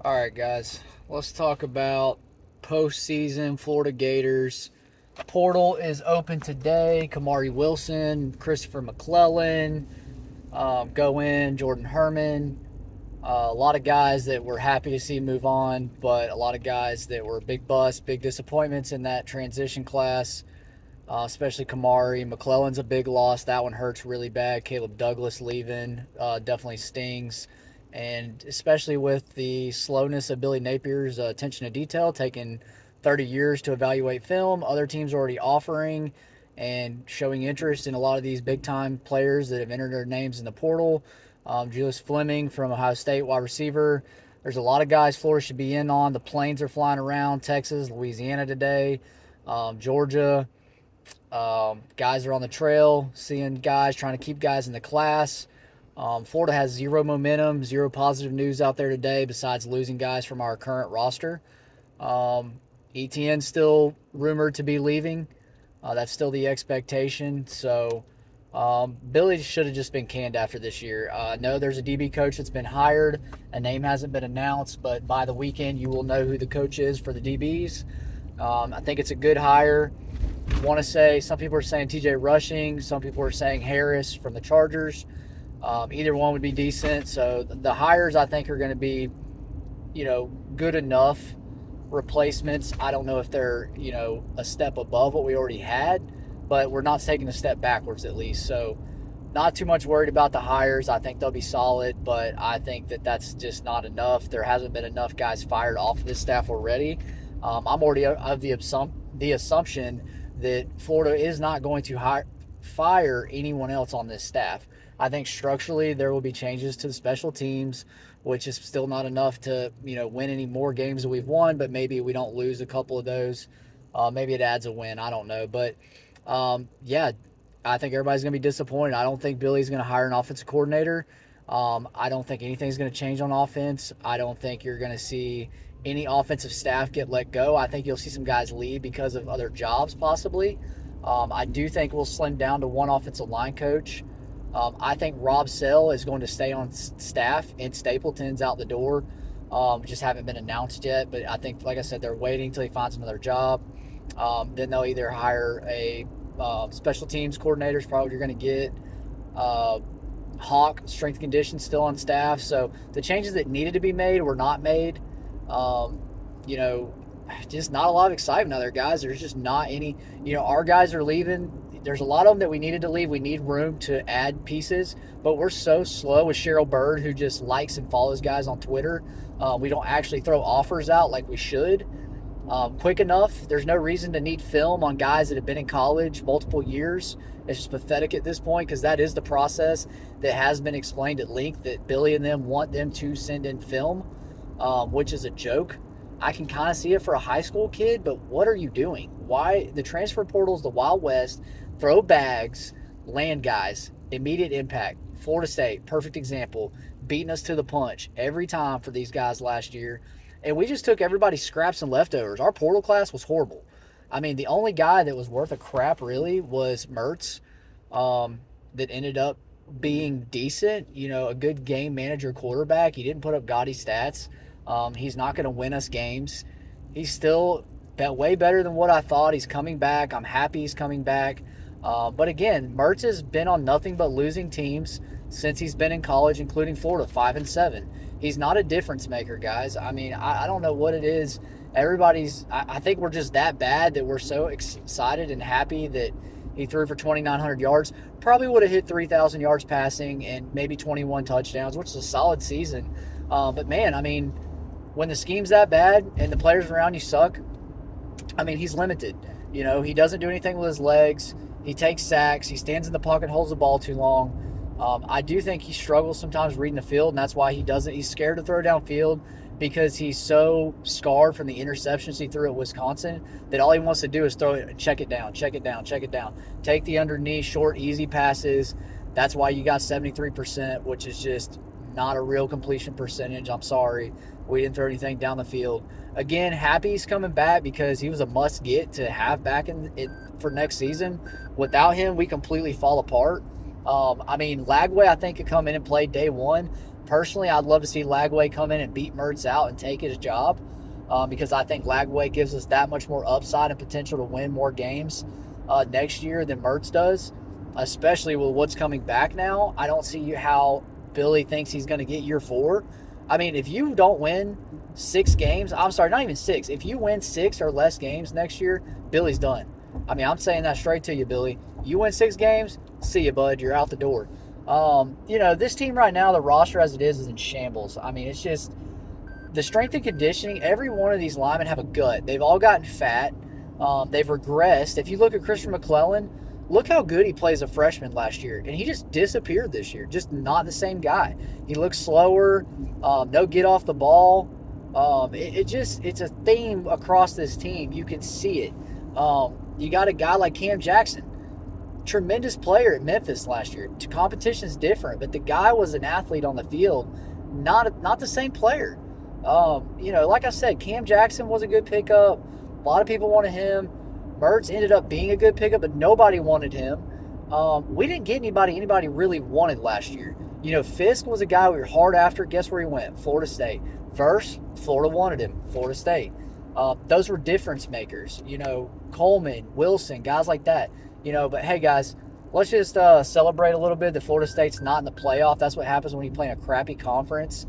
All right, guys, let's talk about postseason Florida Gators. Portal is open today. Kamari Wilson, Christopher McClellan, go in, Jordan Herman. A lot of guys that we're happy to see move on, but a lot of guys that were big busts, big disappointments in that transition class, especially Kamari. McClellan's a big loss. That one hurts really bad. Caleb Douglas leaving definitely stings. And especially with the slowness of Billy Napier's attention to detail, taking 30 years to evaluate film, other teams are already offering and showing interest in a lot of these big time players that have entered their names in the portal. Julius Fleming from Ohio State, wide receiver. There's a lot of guys Florida should be in on. The planes are flying around Texas, Louisiana today, Georgia. Guys are on the trail, seeing guys, trying to keep guys in the class. Florida has zero momentum, zero positive news out there today besides losing guys from our current roster. ETN's still rumored to be leaving. That's still the expectation. So Billy should have just been canned after this year. No, there's a DB coach that's been hired. A name hasn't been announced, but by the weekend you will know who the coach is for the DBs. I think it's a good hire. Want to say some people are saying TJ Rushing, some people are saying Harris from the Chargers. Either one would be decent. So the hires I think are going to be, good enough replacements. I don't know if they're a step above what we already had, but we're not taking a step backwards at least. So not too much worried about the hires. I think they'll be solid, but I think that that's just not enough. There hasn't been enough guys fired off of this staff already. I'm already of the assumption that Florida is not going to fire anyone else on this staff. I think structurally there will be changes to the special teams, which is still not enough to win any more games that we've won. But maybe we don't lose a couple of those. Maybe it adds a win. I don't know, but yeah, I think everybody's going to be disappointed. I don't think Billy's going to hire an offensive coordinator. I don't think anything's going to change on offense. I don't think you're going to see any offensive staff get let go. I think you'll see some guys leave because of other jobs possibly. I do think we'll slim down to one offensive line coach. I think Rob Sell is going to stay on staff and Stapleton's out the door. Just haven't been announced yet, but I think, like I said, they're waiting until he finds another job. Then they'll either hire a special teams coordinator is probably what you're going to get. Hawk, strength and condition, still on staff. So the changes that needed to be made were not made. Just not a lot of excitement out there, guys. There's just not any. Our guys are leaving. There's a lot of them that we needed to leave. We need room to add pieces, but we're so slow with Cheryl Bird, who just likes and follows guys on Twitter. We don't actually throw offers out like we should quick enough. There's no reason to need film on guys that have been in college multiple years. It's just pathetic at this point because that is the process that has been explained at length that Billy and them want them to send in film, which is a joke. I can kind of see it for a high school kid, but what are you doing? Why? The transfer portal is the Wild West. Throw bags, land guys, immediate impact. Florida State, perfect example, beating us to the punch every time for these guys last year. And we just took everybody's scraps and leftovers. Our portal class was horrible. I mean, the only guy that was worth a crap really was Mertz, that ended up being decent, a good game manager quarterback. He didn't put up gaudy stats. He's not going to win us games. He's still way better than what I thought. He's coming back. I'm happy he's coming back. But again, Mertz has been on nothing but losing teams since he's been in college, including Florida, 5-7. He's not a difference maker, guys. I mean, I don't know what it is. I think we're just that bad that we're so excited and happy that he threw for 2,900 yards. Probably would have hit 3,000 yards passing and maybe 21 touchdowns, which is a solid season. But man, I mean, when the scheme's that bad and the players around you suck, I mean, he's limited. He doesn't do anything with his legs. He takes sacks. He stands in the pocket, holds the ball too long. I do think he struggles sometimes reading the field, and that's why he doesn't. He's scared to throw downfield because he's so scarred from the interceptions he threw at Wisconsin that all he wants to do is throw it, check it down, check it down, check it down. Take the underneath, short, easy passes. That's why you got 73%, which is just not a real completion percentage. I'm sorry. We didn't throw anything down the field. Again, happy he's coming back because he was a must-get to have back for next season. Without him, we completely fall apart. Lagway, I think, could come in and play day one, Personally, I'd love to see Lagway come in and beat Mertz out and take his job, because I think Lagway gives us that much more upside and potential to win more games next year than Mertz does, especially with what's coming back now. I don't see how Billy thinks he's going to get year 4. I mean, if you don't win 6 games, I'm sorry, not even 6. If you win 6 or less games next year, Billy's done. I mean, I'm saying that straight to you, Billy. You win 6 games, see you, bud. You're out the door. This team right now, the roster as it is in shambles. I mean, it's just the strength and conditioning. Every one of these linemen have a gut. They've all gotten fat. They've regressed. If you look at Christian McClellan, look how good he plays a freshman last year, and he just disappeared this year. Just not the same guy. He looks slower. No get off the ball. It's a theme across this team. You can see it. You got a guy like Cam Jackson, tremendous player at Memphis last year. Competition's different, but the guy was an athlete on the field, not the same player. Like I said, Cam Jackson was a good pickup. A lot of people wanted him. Mertz ended up being a good pickup, but nobody wanted him. We didn't get anybody really wanted last year. Fisk was a guy we were hard after. Guess where he went? Florida State. Verse, Florida wanted him. Florida State. Those were difference makers. Coleman, Wilson, guys like that. But hey, guys, let's just celebrate a little bit that Florida State's not in the playoff. That's what happens when you play in a crappy conference.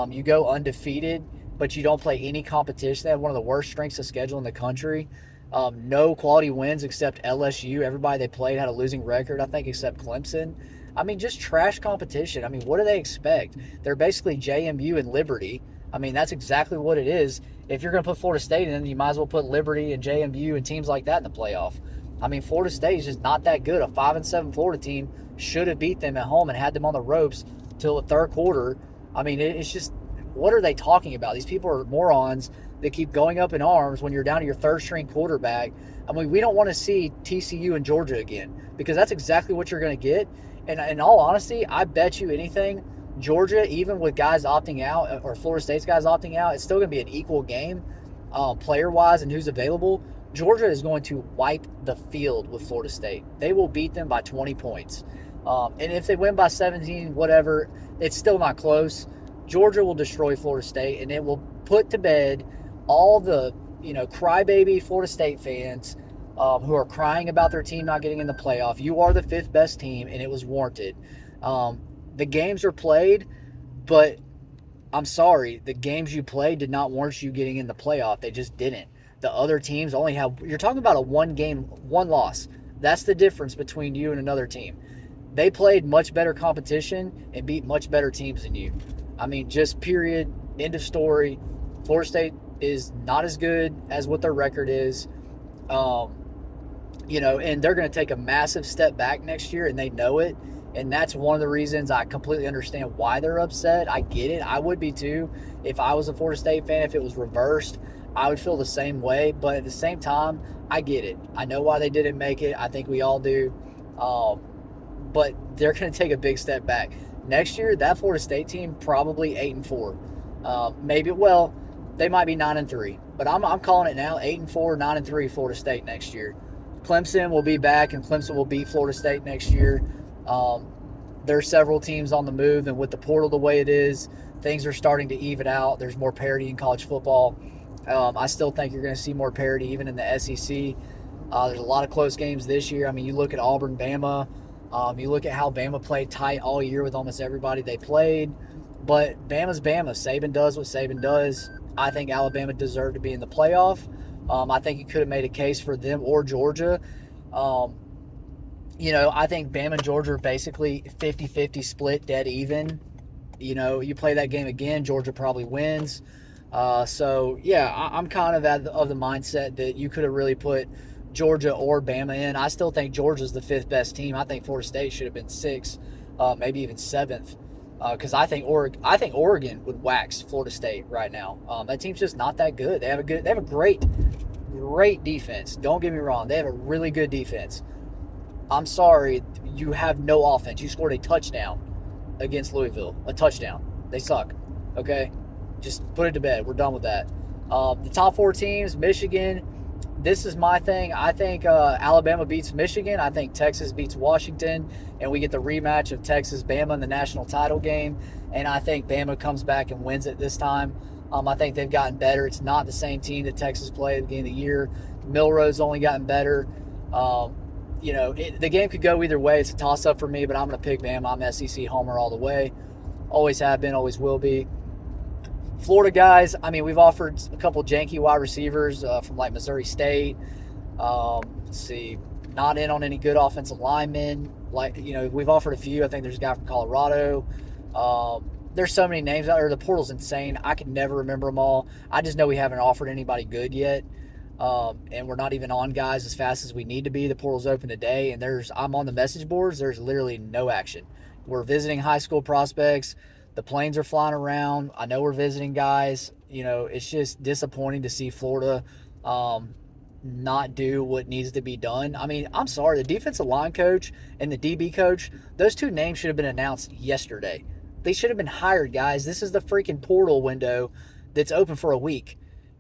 You go undefeated, but you don't play any competition. They have one of the worst strengths of schedule in the country. No quality wins except LSU. Everybody they played had a losing record, I think, except Clemson. I mean, just trash competition. I mean, what do they expect? They're basically JMU and Liberty. I mean, that's exactly what it is. If you're going to put Florida State in, you might as well put Liberty and JMU and teams like that in the playoff. I mean, Florida State is just not that good. A 5-7 Florida team should have beat them at home and had them on the ropes till the third quarter. I mean, it's just, what are they talking about? These people are morons that keep going up in arms when you're down to your third-string quarterback. I mean, we don't want to see TCU and Georgia again, because that's exactly what you're going to get. And in all honesty, I bet you anything, Georgia, even with guys opting out, or Florida State's guys opting out, it's still going to be an equal game player-wise and who's available. Georgia is going to wipe the field with Florida State. They will beat them by 20 points. And if they win by 17, whatever, it's still not close. Georgia will destroy Florida State, and it will put to bed all the crybaby Florida State fans who are crying about their team not getting in the playoff. You are the 5th best team, and it was warranted. The games are played, but I'm sorry, the games you played did not warrant you getting in the playoff. They just didn't. The other teams only have, you're talking about a one loss. That's the difference between you and another team. They played much better competition and beat much better teams than you. I mean, just period, end of story. Florida State is not as good as what their record is. And they're going to take a massive step back next year, and they know it. And that's one of the reasons I completely understand why they're upset. I get it. I would be too. If I was a Florida State fan, if it was reversed, I would feel the same way. But at the same time, I get it. I know why they didn't make it. I think we all do. But they're going to take a big step back. Next year, that Florida State team probably 8-4. They might be 9-3. But I'm calling it now, 8-4, 9-3 Florida State next year. Clemson will be back, and Clemson will beat Florida State next year. There are several teams on the move, and with the portal the way it is, things are starting to even out. There's more parity in college football. I still think you're going to see more parity even in the SEC. There's a lot of close games this year. I mean, you look at Auburn, Bama. You look at how Bama played tight all year with almost everybody they played. But Bama's Bama. Saban does what Saban does. I think Alabama deserved to be in the playoff. I think you could have made a case for them or Georgia. I think Bama and Georgia are basically 50-50 split, dead even. You play that game again, Georgia probably wins. I'm kind of the mindset that you could have really put Georgia or Bama in. I still think Georgia's the 5th best team. I think Florida State should have been 6th, maybe even 7th. Because I think Oregon would wax Florida State right now. That team's just not that good. They have a great defense. Don't get me wrong. They have a really good defense. I'm sorry, you have no offense. You scored a touchdown against Louisville. A touchdown. They suck. Okay? Just put it to bed. We're done with that. The top 4 teams, Michigan, this is my thing. I think Alabama beats Michigan. I think Texas beats Washington, and we get the rematch of Texas-Bama in the national title game. And I think Bama comes back and wins it this time. I think they've gotten better. It's not the same team that Texas played at the beginning of the year. Milrow's only gotten better. The game could go either way. It's a toss-up for me, but I'm going to pick Bama. I'm SEC homer all the way. Always have been, always will be. Florida guys, I mean, we've offered a couple janky wide receivers from like Missouri State. Let's see, not in on any good offensive linemen. We've offered a few. I think there's a guy from Colorado. There's so many names out there. The portal's insane. I can never remember them all. I just know we haven't offered anybody good yet. And we're not even on guys as fast as we need to be. The portal's open today, and I'm on the message boards. There's literally no action. We're visiting high school prospects. The planes are flying around. I know we're visiting guys. It's just disappointing to see Florida not do what needs to be done. I mean, I'm sorry. The defensive line coach and the DB coach, those two names should have been announced yesterday. They should have been hired, guys. This is the freaking portal window that's open for a week.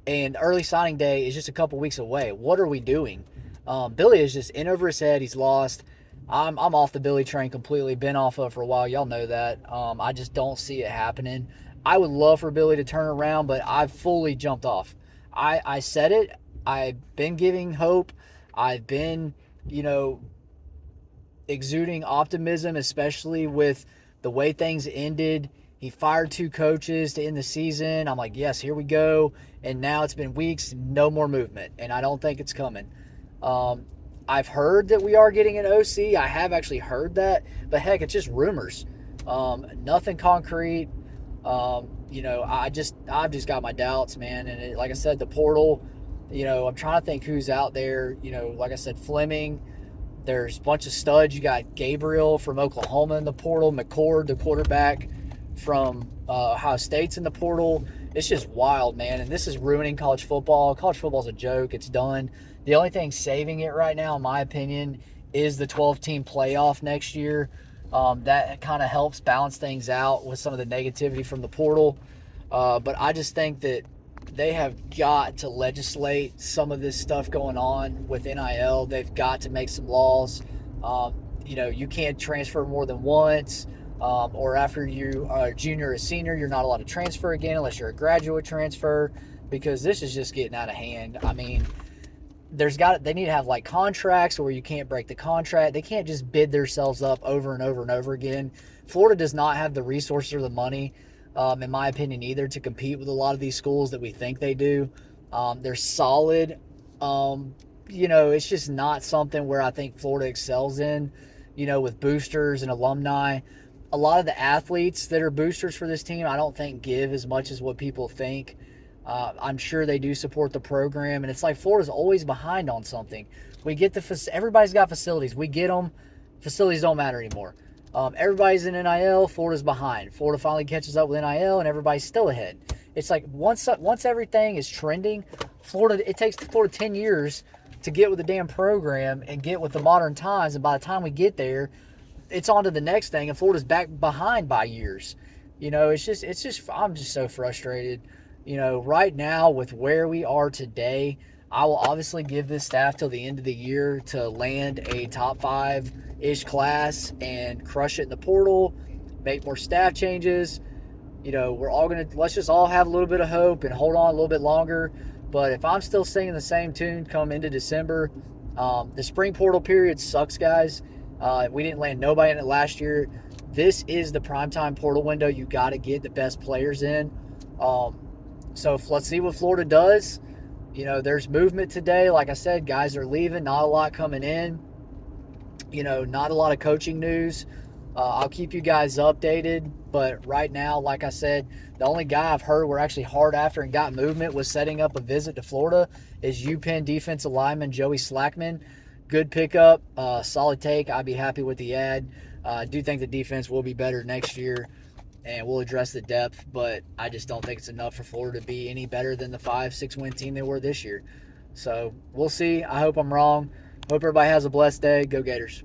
And early signing day is just a couple weeks away. What are we doing? Billy is just in over his head. He's lost. I'm off the Billy train completely. Been off of for a while. Y'all know that. I just don't see it happening. I would love for Billy to turn around, but I've fully jumped off. I said it. I've been giving hope. I've been, exuding optimism, especially with the way things ended. He fired 2 coaches to end the season. I'm like, yes, here we go. And now it's been weeks, no more movement. And I don't think it's coming. I've heard that we are getting an OC. I have actually heard that. But heck, it's just rumors. Nothing concrete. I've just got my doubts, man. And like I said, the portal, I'm trying to think who's out there. Like I said, Fleming. There's a bunch of studs. You got Gabriel from Oklahoma in the portal. McCord, the quarterback from Ohio State's in the portal. It's just wild, man. And this is ruining college football. College football's a joke. It's done. The only thing saving it right now, in my opinion, is the 12-team playoff next year. That kind of helps balance things out with some of the negativity from the portal. But I just think that they have got to legislate some of this stuff going on with NIL. They've got to make some laws. You can't transfer more than once. Or after you are a junior or senior, you're not allowed to transfer again unless you're a graduate transfer, because this is just getting out of hand. I mean, they need to have like contracts where you can't break the contract. They can't just bid themselves up over and over and over again. Florida does not have the resources or the money, in my opinion, either, to compete with a lot of these schools that we think they do. They're solid. It's just not something where I think Florida excels in, with boosters and alumni. A lot of the athletes that are boosters for this team, I don't think give as much as what people think. I'm sure they do support the program, and it's like Florida's always behind on something. Everybody's got facilities. We get them. Facilities don't matter anymore. Everybody's in NIL. Florida's behind. Florida finally catches up with NIL, and everybody's still ahead. It's like once everything is trending, it takes Florida 10 years to get with the damn program and get with the modern times, and by the time we get there, it's on to the next thing, and Florida's back behind by years. I'm just so frustrated. Right now with where we are today, I will obviously give this staff till the end of the year to land a top 5-ish class and crush it in the portal, make more staff changes. Let's just all have a little bit of hope and hold on a little bit longer. But if I'm still singing the same tune come into December, the spring portal period sucks, guys. We didn't land nobody in it last year. This is the primetime portal window. You got to get the best players in. So let's see what Florida does. There's movement today. Like I said, guys are leaving. Not a lot coming in. Not a lot of coaching news. I'll keep you guys updated. But right now, like I said, the only guy I've heard we're actually hard after and got movement was setting up a visit to Florida is UPenn defensive lineman Joey Slackman. Good pickup, solid take. I'd be happy with the ad. I do think the defense will be better next year, and we'll address the depth, but I just don't think it's enough for Florida to be any better than the 5-6 win team they were this year. So we'll see. I hope I'm wrong. Hope everybody has a blessed day. Go Gators.